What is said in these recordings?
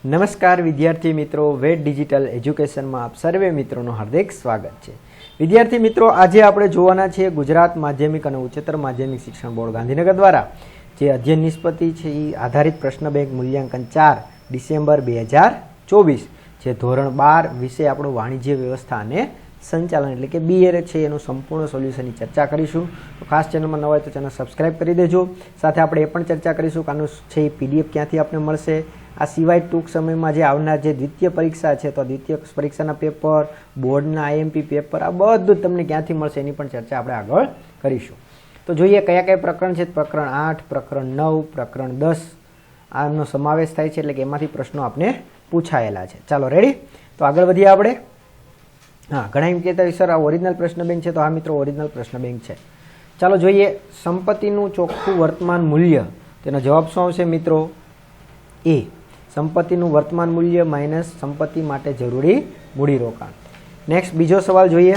નમસ્કાર વિદ્યાર્થી મિત્રો, વેટ ડિજિટલ એજ્યુકેશનમાં આપ સર્વે મિત્રોનું હાર્દિક સ્વાગત છે. વિદ્યાર્થી મિત્રો, આજે આપણે જોવાના છીએ ગુજરાત માધ્યમિક અને ઉચ્ચતર માધ્યમિક શિક્ષણ બોર્ડ ગાંધીનગર દ્વારા જે અધ્યયન નિષ્પત્તિ છે એ આધારિત પ્રશ્ન બેંક મૂલ્યાંકન 4 ડિસેમ્બર 2024 જે ધોરણ 12 વિશે આપણું વાણિજ્ય વ્યવસ્થા અને સંચાલન એટલે કે BA છે એનું સંપૂર્ણ સોલ્યુશનની ચર્ચા કરીશું. તો ખાસ ચેનલમાં નવા હોય તો ચેનલ સબસ્ક્રાઈબ કરી દેજો. સાથે આપણે એ પણ ચર્ચા કરીશું કે આનું છે એ PDF ક્યાંથી આપણે મળશે. આ સિવાય ટૂંક સમયમાં જે આવનાર જે દ્વિતીય પરીક્ષા છે તો દ્વિતીય પરીક્ષાના પેપર, બોર્ડના IMP પેપર, આ બધું તમને ક્યાંથી મળશે એની પણ ચર્ચા આપણે આગળ કરીશું. તો જોઈએ કયા કયા પ્રકરણ છે. પ્રકરણ 8, પ્રકરણ 9, પ્રકરણ 10 આનો સમાવેશ થાય છે એટલે કે એમાંથી પ્રશ્નો આપણે પૂછાયેલા છે. ચાલો રેડી? તો આગળ વધીએ આપણે. હા, ઘણા એમ કહેતા હોય સર આ ઓરિજિનલ પ્રશ્ન બેંક છે. તો હા મિત્રો, ઓરિજિનલ પ્રશ્ન બેંક છે. ચાલો જોઈએ સંપત્તિનું ચોખ્ખું વર્તમાન મૂલ્ય. તેનો જવાબ શું આવશે મિત્રો? એ. સંપત્તિનું વર્તમાન મૂલ્ય માઇનસ સંપત્તિ માટે જરૂરી મૂડીરોકાણ. નેક્સ્ટ બીજો સવાલ જોઈએ.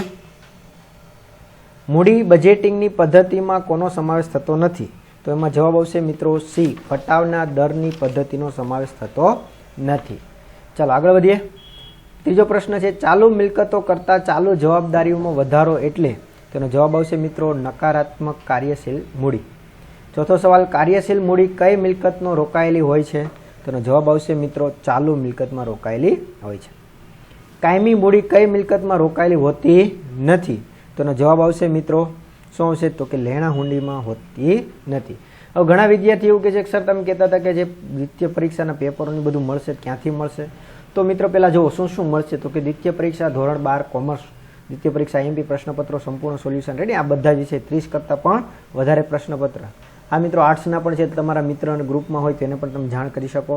મૂડી બજેટિંગની પદ્ધતિમાં કોનો સમાવેશ થતો નથી? તો એમાં જવાબ આવશે મિત્રો C. ફટાવના દરની પદ્ધતિનો સમાવેશ થતો નથી. ચાલો આગળ વધીએ. ત્રીજો પ્રશ્ન છે ચાલુ મિલકતો કરતાં ચાલુ જવાબદારીઓમાં વધારો એટલે? તેનો જવાબ આવશે મિત્રો નકારાત્મક કાર્યશીલ મૂડી. ચોથો સવાલ કાર્યશીલ મૂડી કઈ મિલકતનો રોકાયેલી હોય છે? તેનો જવાબ આવશે મિત્રો ચાલુ મિલકતમાં રોકાયેલી હોય છે. કાયમી મૂડી કઈ મિલકતમાં રોકાયેલી હોતી નથી? તેનો જવાબ આવશે મિત્રો શું આવશે? તો કે લેણા હુંડીમાં હોતી નથી. હવે ઘણા વિદ્યાર્થી એવું કહે છે કે સર તમે કહેતા હતા કે જે દ્વિતીય પરીક્ષાના પેપરોની બધું મળશે ક્યાંથી મળશે? તો મિત્રો પહેલાં જુઓ શું શું મળશે. તો કે દ્વિતીય પરીક્ષા ધોરણ 12 કોમર્સ, દ્વિતીય પરીક્ષા IMP પ્રશ્નપત્રો સંપૂર્ણ સોલ્યુશન રેડી. આ બધા જે છે 30 કરતાં પણ વધારે પ્રશ્નપત્ર. હા મિત્રો, આર્ટ્સના પણ છે તમારા મિત્ર અને ગ્રુપમાં હોય તેને પણ તમે જાણ કરી શકો.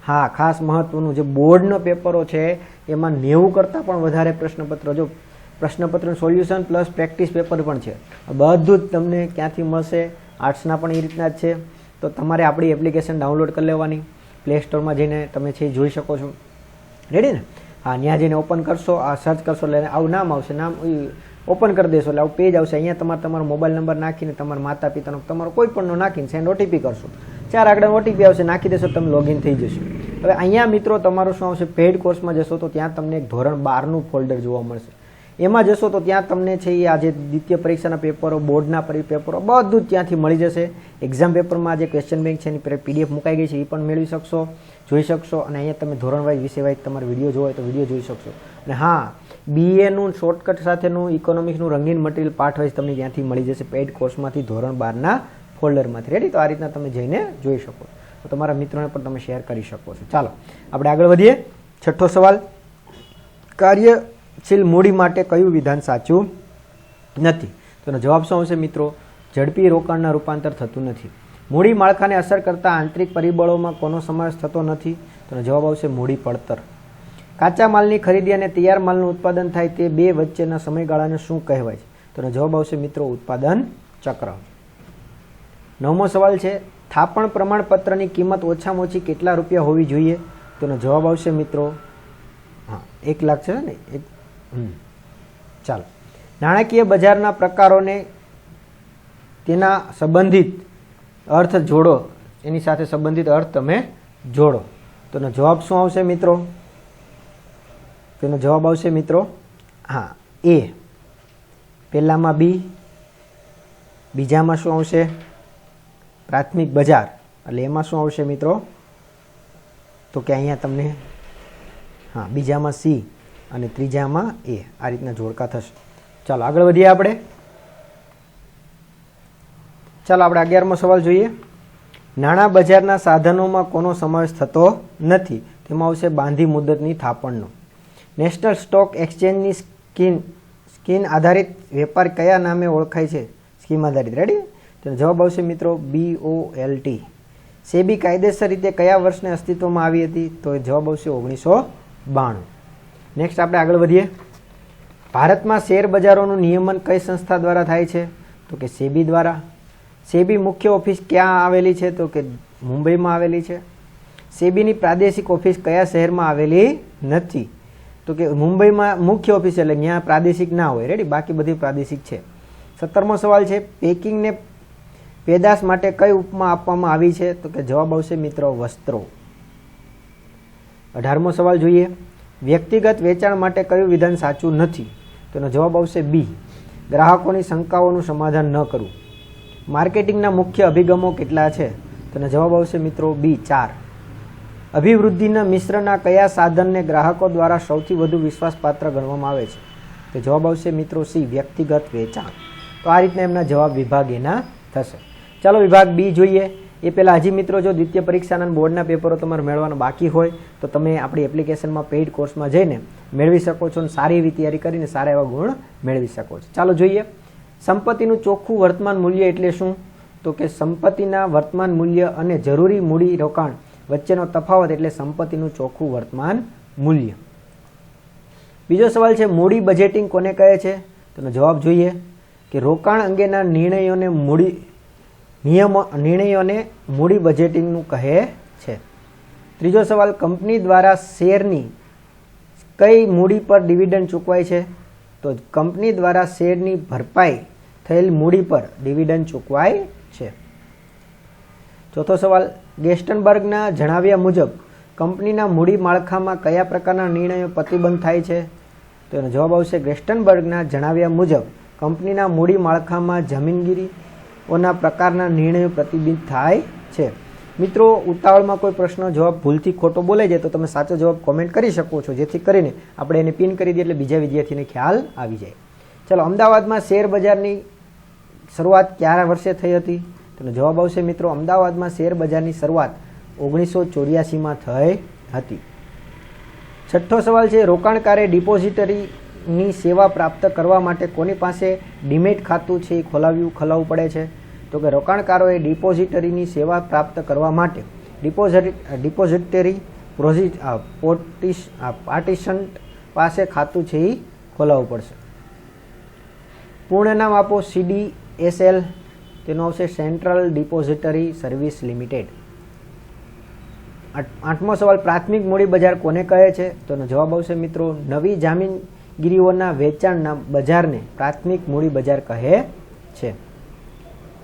હા, ખાસ મહત્વનું જે બોર્ડનો પેપરો છે એમાં 90 કરતાં પણ વધારે પ્રશ્નપત્ર, જો પ્રશ્નપત્ર સોલ્યુશન પ્લસ પ્રેક્ટિસ પેપર પણ છે. બધું જ તમને ક્યાંથી મળશે? આર્ટ્સના પણ એ રીતના જ છે. તો તમારે આપણી એપ્લિકેશન ડાઉનલોડ કરી લેવાની. પ્લે સ્ટોરમાં જઈને તમે છે જોઈ શકો છો. રેડી ને? હા, ત્યાં જઈને ઓપન કરશો, આ સર્ચ કરશો એટલે આવું નામ આવશે. નામ ઓપન કરી દેશો એટલે આવું પેજ આવશે. અહીંયા તમારો મોબાઈલ નંબર નાખીને તમારા માતા પિતાનો તમારો કોઈ પણનો નાખીને સેન્ડ OTP કરશો. 4 આગળ OTP આવશે, નાખી દેશો, તમે લોગિન થઈ જશો. હવે અહીંયા મિત્રો તમારું શું આવશે? પેઇડ કોર્સમાં જશો તો ત્યાં તમને એક ધોરણ 12નું ફોલ્ડર જોવા મળશે. એમાં જશો તો ત્યાં તમને છે એ આજે દ્વિતીય પરીક્ષાના પેપરો, બોર્ડના પેપરો બધું જ ત્યાંથી મળી જશે. એક્ઝામ પેપરમાં જે ક્વેશ્ચન બેંક છે એની PDF મુકાઈ ગઈ છે એ પણ મેળવી શકશો, જોઈ શકશો. અને અહીંયા તમે ધોરણ વાઇઝ વિષય વાઇઝ તમારે વિડીયો જોવો હોય તો વિડીયો જોઈ શકશો. અને હા, BAનું શોર્ટકટ સાથેનું ઇકોનોમિક્સનું રંગીન મટીરિયલ પાર્ટ વાઇઝ તમને ત્યાંથી મળી જશે પેઇડ કોર્સમાંથી ધોરણ 12ના ફોલ્ડરમાંથી. રેડી? તો આ રીતના તમે જઈને જોઈ શકો. તો તમારા મિત્રોને પણ તમે શેર કરી શકો છો. ચાલો આપણે આગળ વધીએ. છઠ્ઠો સવાલ, કાર્યશીલ મૂડી માટે કયું વિધાન સાચું નથી? તેનો જવાબ શું આવશે મિત્રો? ઝડપી રોકાણના રૂપાંતર થતું નથી. મૂડી માળખાને અસર કરતા આંતરિક પરિબળોમાં કોનો સમાવેશ થતો નથી? તેનો જવાબ આવશે મૂડી પડતર. કાચા માલની ખરીદી અને તૈયાર માલનું ઉત્પાદન થાય તે બે વચ્ચેના સમયગાળાને શું કહેવાય છે? તેનો જવાબ આવશે મિત્રો ઉત્પાદન ચક્ર. 9મો સવાલ છે થાપણ પ્રમાણપત્રની કિંમત ઓછામાં ઓછી કેટલા રૂપિયા હોવી જોઈએ? તેનો જવાબ આવશે મિત્રો 1 લાખ છે ને? ચાલો, નાણાકીય બજારના પ્રકારોને તેના સંબંધિત અર્થ જોડો, એની સાથે સંબંધિત અર્થ તમે જોડો. તેનો જવાબ શું આવશે મિત્રો? તેનો જવાબ આવશે મિત્રો હા A. પહેલામાં B, બીજામાં શું આવશે? પ્રાથમિક બજાર. એટલે એમાં શું આવશે મિત્રો? તો કે અહીંયા તમને હા બીજામાં C અને ત્રીજામાં A. આ રીતના જોડકા થશે. ચાલો આગળ વધીએ આપણે. ચાલો આપણે 11મો સવાલ જોઈએ. નાણાં બજારના સાધનોમાં કોનો સમાવેશ થતો નથી? તેમાં આવશે બાંધી મુદતની થાપણનો. નેશનલ સ્ટોક એક્સચેન્જની સ્કીમ આધારિત વેપાર કયા નામે ઓળખાય છે? સ્કીમ આધારિત. રેડી? તેનો જવાબ આવશે મિત્રો BOLT. સેબી કાયદેસર રીતે કયા વર્ષને અસ્તિત્વમાં આવી હતી? તો જવાબ આવશે 1992. નેક્સ્ટ આપણે આગળ વધીએ. ભારતમાં શેર બજારોનું નિયમન કઈ સંસ્થા દ્વારા થાય છે? તો કે સેબી દ્વારા. સેબી મુખ્ય ઓફિસ ક્યાં આવેલી છે? તો કે મુંબઈમાં આવેલી છે. સેબીની પ્રાદેશિક ઓફિસ કયા શહેરમાં આવેલી નથી? તો કે મુંબઈમાં મુખ્ય ઓફિસ એટલે ત્યાં પ્રાદેશિક ના હોય. રેડી? બાકી બધી પ્રાદેશિક છે. 17મો સવાલ છે પેકિંગને પેદાશ માટે કઈ ઉપમા આપવામાં આવી છે? તો કે જવાબ આવશે મિત્રો વસ્ત્રો. 18મો સવાલ જોઈએ, વ્યક્તિગત વેચાણ માટે કયું વિધાન સાચું નથી? તો એનો જવાબ આવશે બી, ગ્રાહકોની શંકાઓનું સમાધાન ન કરવું. માર્કેટિંગના મુખ્ય અભિગમો કેટલા છે? તો એનો જવાબ આવશે મિત્રો બી, 4. અભિવૃદ્ધિના મિશ્રના કયા સાધનને ગ્રાહકો દ્વારા સૌથી વધુ વિશ્વાસપાત્ર ગણવામાં આવે છે? તો જવાબ આવશે મિત્રો સી, વ્યક્તિગત વેચાણ. તો આ રીતના એમના જવાબ વિભાગ એના થશે. ચાલો વિભાગ બી જોઈએ. એ પહેલાં હજી મિત્રો જો દ્વિતીય પરીક્ષાના બોર્ડના પેપરો તમારે મેળવવાના બાકી હોય તો તમે આપણી એપ્લિકેશનમાં પેઇડ કોર્સમાં જઈને મેળવી શકો છો અને સારી એવી તૈયારી કરીને સારા એવા ગુણ મેળવી શકો છો. ચાલો જોઈએ, સંપત્તિનું ચોખ્ખું વર્તમાન મૂલ્ય એટલે શું? તો કે સંપત્તિના વર્તમાન મૂલ્ય અને જરૂરી મૂડી રોકાણ વચ્ચેનો તફાવત એટલે સંપત્તિનું ચોખ્ખું વર્તમાન મૂલ્ય. બીજો સવાલ છે, મૂડી બજેટિંગ કોને કહે છે? તેનો જવાબ જોઈએ કે રોકાણ અંગેના નિર્ણયોને મૂડી બજેટિંગનું કહે છે. ત્રીજો સવાલ, કંપની દ્વારા શેરની કઈ મૂડી પર ડિવિડન્ડ ચૂકવાય છે? તો કંપની દ્વારા શેરની ભરપાઈ થયેલ મૂડી પર ડિવિડન્ડ ચૂકવાય છે. ચોથો સવાલ, ગેસ્ટનબર્ગના જણાવ્યા મુજબ કંપનીના મૂડી માળખામાં કયા પ્રકારના નિર્ણયો પ્રતિબંધ થાય છે? તો એનો જવાબ આવશે ગેસ્ટનબર્ગના જણાવ્યા મુજબ કંપનીના મૂડી માળખામાં જમીનગીરીઓના પ્રકારના નિર્ણયો પ્રતિબંધિત થાય છે. મિત્રો, ઉતાવળમાં કોઈ પ્રશ્ન જવાબ ભૂલથી ખોટો બોલાઈ જાય તો તમે સાચો જવાબ કોમેન્ટ કરી શકો છો, જેથી કરીને આપણે એને પિન કરી દઈએ એટલે બીજા વિદ્યાર્થીને ખ્યાલ આવી જાય. ચાલો, અમદાવાદમાં શેર બજારની શરૂઆત કયા વર્ષે થઈ હતી? તો જવાબ આવશે મિત્રો અમદાવાદમાં શેર બજારની શરૂઆત 1984માં થઈ હતી. છઠ્ઠો સવાલ છે, રોકાણકારે ડિપોઝિટરીની સેવા પ્રાપ્ત કરવા માટે કોની પાસે ડીમેટ ખાતું છે એ ખોલાવવું પડે છે? તો કે રોકાણકારોએ ડિપોઝિટરીની સેવા પ્રાપ્ત કરવા માટે ડિપોઝિટરી પાર્ટિશન પાસે ખાતું છે એ ખોલાવવું પડશે. પૂર્ણ નામ આપો CDSL. તેનો આવશે સેન્ટ્રલ ડિપોઝિટરી સર્વિસ લિમિટેડ. 8મો સવાલ, પ્રાથમિક મૂડી બજાર કોને કહે છે? તો એનો જવાબ આવશે મિત્રો નવી જામીનગીરીઓના વેચાણના બજારને પ્રાથમિક મૂડી બજાર કહે છે.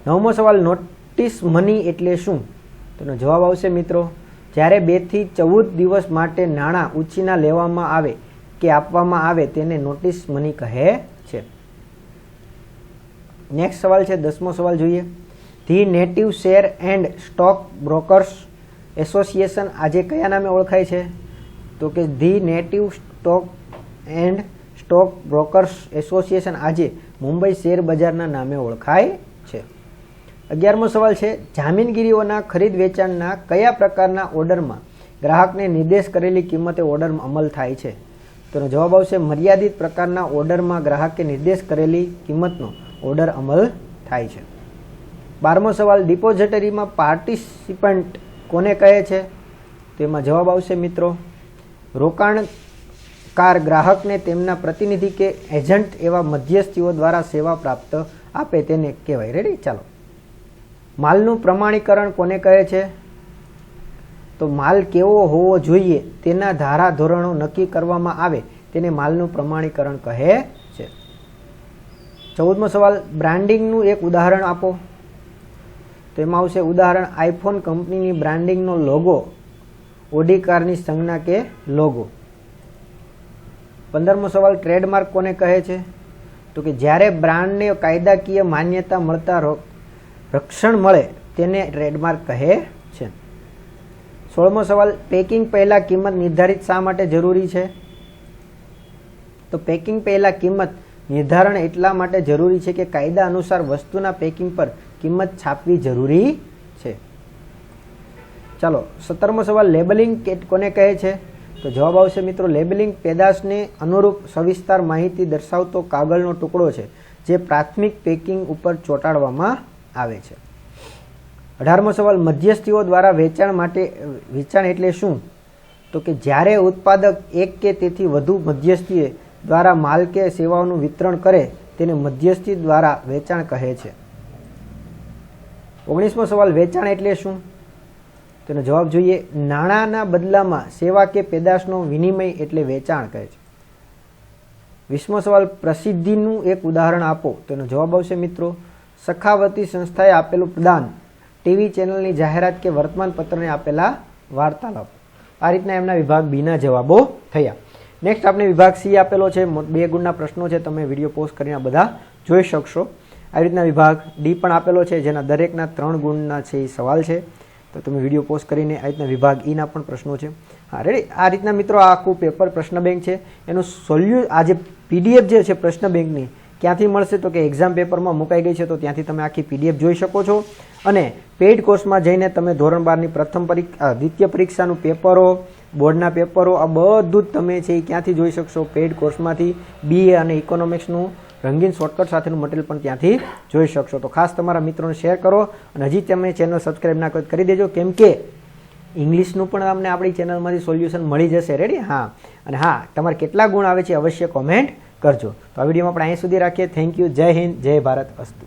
9મો સવાલ, નોટિસ મની એટલે શું? તો એનો જવાબ આવશે મિત્રો જ્યારે 2 થી 14 દિવસ માટે નાણાં ઉછીના લેવામાં આવે કે આપવામાં આવે તેને નોટિસ મની કહે છે. નેક્સ્ટ સવાલ છે 10મો સવાલ જોઈએ, the native share and stock brokers association આજે કયા નામે ઓળખાય છે? તો કે the native stock and stock brokers association આજે મુંબઈ શેર બજારના નામે ઓળખાય છે. 11મો સવાલ છે, જામીનગીરીઓના ખરીદ વેચાણના કયા પ્રકારના ઓર્ડરમાં ગ્રાહકને નિર્દેશ કરેલી કિંમતે ઓર્ડર અમલ થાય છે? તેનો જવાબ આવશે મર્યાદિત પ્રકારના ઓર્ડરમાં ગ્રાહકે નિર્દેશ કરેલી કિંમતનો ઓર્ડર અમલ થાય છે. 12મો સવાલ, ડિપોઝિટરીમાં પાર્ટિસિપન્ટ કોને કહે છે? તેમાં જવાબ આવશે મિત્રો રોકાણકાર ગ્રાહકને તેમના પ્રતિનિધિ કે એજન્ટ એવા મધ્યસ્થીઓ દ્વારા સેવા પ્રાપ્ત આપે તેને કહેવાય. રેડી? ચાલો, માલનું પ્રમાણીકરણ કોને કહે છે? તો માલ કેવો હોવો જોઈએ તેના ધારા ધોરણો નક્કી કરવામાં આવે તેને માલનું પ્રમાણીકરણ કહે છે. 14મો સવાલ, બ્રાન્ડિંગનું એક ઉદાહરણ આપો. તો એમાં આવશે ઉદાહરણ આઈફોન કંપનીની બ્રાન્ડિંગનો લોગો ઓડી કારની સંજ્ઞા કે લોગો. 15મો સવાલ, ટ્રેડમાર્ક કોને કહે છે? તો કે જ્યારે બ્રાન્ડને કાયદાકીય માન્યતા મળતા રક્ષણ મળે તેને ટ્રેડમાર્ક કહે છે. 16મો સવાલ, પેકિંગ પહેલાં કિંમત નિર્ધારિત શા માટે જરૂરી છે? તો પેકિંગ પહેલાં કિંમત નિર્ધારણ એટલા માટે જરૂરી છે કે કાયદા અનુસાર વસ્તુના પેકિંગ પર કિંમત છાપવી જરૂરી છે. ચાલો, 17મો સવાલ, લેબલિંગ કોને કહે છે? તો જવાબ આવશે મિત્રો લેબલિંગ પેદાશને અનુરૂપ સવિસ્તાર માહિતી દર્શાવતો કાગળનો ટુકડો છે જે પ્રાથમિક પેકિંગ ઉપર ચોંટાડવામાં આવે છે. 18મો સવાલ, મધ્યસ્થીઓ દ્વારા વેચાણ એટલે શું? તો કે જ્યારે ઉત્પાદક એક કે તેથી વધુ મધ્યસ્થીઓ દ્વારા માલ કે સેવાઓનું વિતરણ કરે તેને મધ્યસ્થી દ્વારા વેચાણ કહે છે. 19મો સવાલ, વેચાણ એટલે શું? તેનો જવાબ જોઈએ નાણાંના બદલામાં સેવા કે પેદાશનો વિનિમય એટલે વેચાણ કહે છે. 20મો સવાલ, પ્રસિદ્ધિનું એક ઉદાહરણ આપો. તેનો જવાબ આવશે મિત્રો સખાવતી સંસ્થાએ આપેલું પ્રદાન, ટીવી ચેનલની જાહેરાત કે વર્તમાનપત્રને આપેલા વાર્તાલાપ. આ રીતના એમના વિભાગ બીના જવાબો થયા. નેક્સ્ટ આપણે વિભાગ સી આપેલો છે, 2 ગુણના પ્રશ્નો છે, તમે વિડીયો પોઝ કરીને બધા જોઈ શકશો. આવી રીતના વિભાગ ડી પણ આપેલો છે, જેના દરેકના 3 ગુણના છે એ સવાલ છે, તો તમે વિડીયો પોઝ કરીને આ રીતના વિભાગ ઈના પણ પ્રશ્નો છે. હા રેડી. આ રીતના મિત્રો આ આખું પેપર પ્રશ્ન બેંક છે, એનું આ જે પીડીએફ જે છે પ્રશ્ન બેંકની ક્યાંથી મળશે તો કે એક્ઝામ પેપરમાં મુકાઈ ગઈ છે, તો ત્યાંથી તમે આખી પીડીએફ જોઈ શકો છો. અને પેઇડ કોર્સમાં જઈને તમે ધોરણ 12ની દ્વિતીય પરીક્ષાનું પેપરો, બોર્ડના પેપરો, આ બધું જ તમે છે એ ક્યાંથી જોઈ શકશો? પેઇડ કોર્સમાંથી. BA અને ઇકોનોમિક્સનું રંગીન શોર્ટકટ સાથેનું મટીરિયલ પણ ત્યાંથી જોઈ શકશો. તો ખાસ તમારા મિત્રોને શેર કરો અને હજી તમે ચેનલ સબસ્ક્રાઈબ ના કરી દેજો, કેમ કે ઇંગ્લિશનું પણ તમને આપણી ચેનલમાંથી સોલ્યુશન મળી જશે. રેડી? હા. અને હા, તમારે કેટલા ગુણ આવે છે અવશ્ય કોમેન્ટ કરજો. તો આ વિડીયોમાં આપણે અહીં સુધી રાખીએ. Thank you. જય હિન્દ, જય ભારત. અસ્તુ.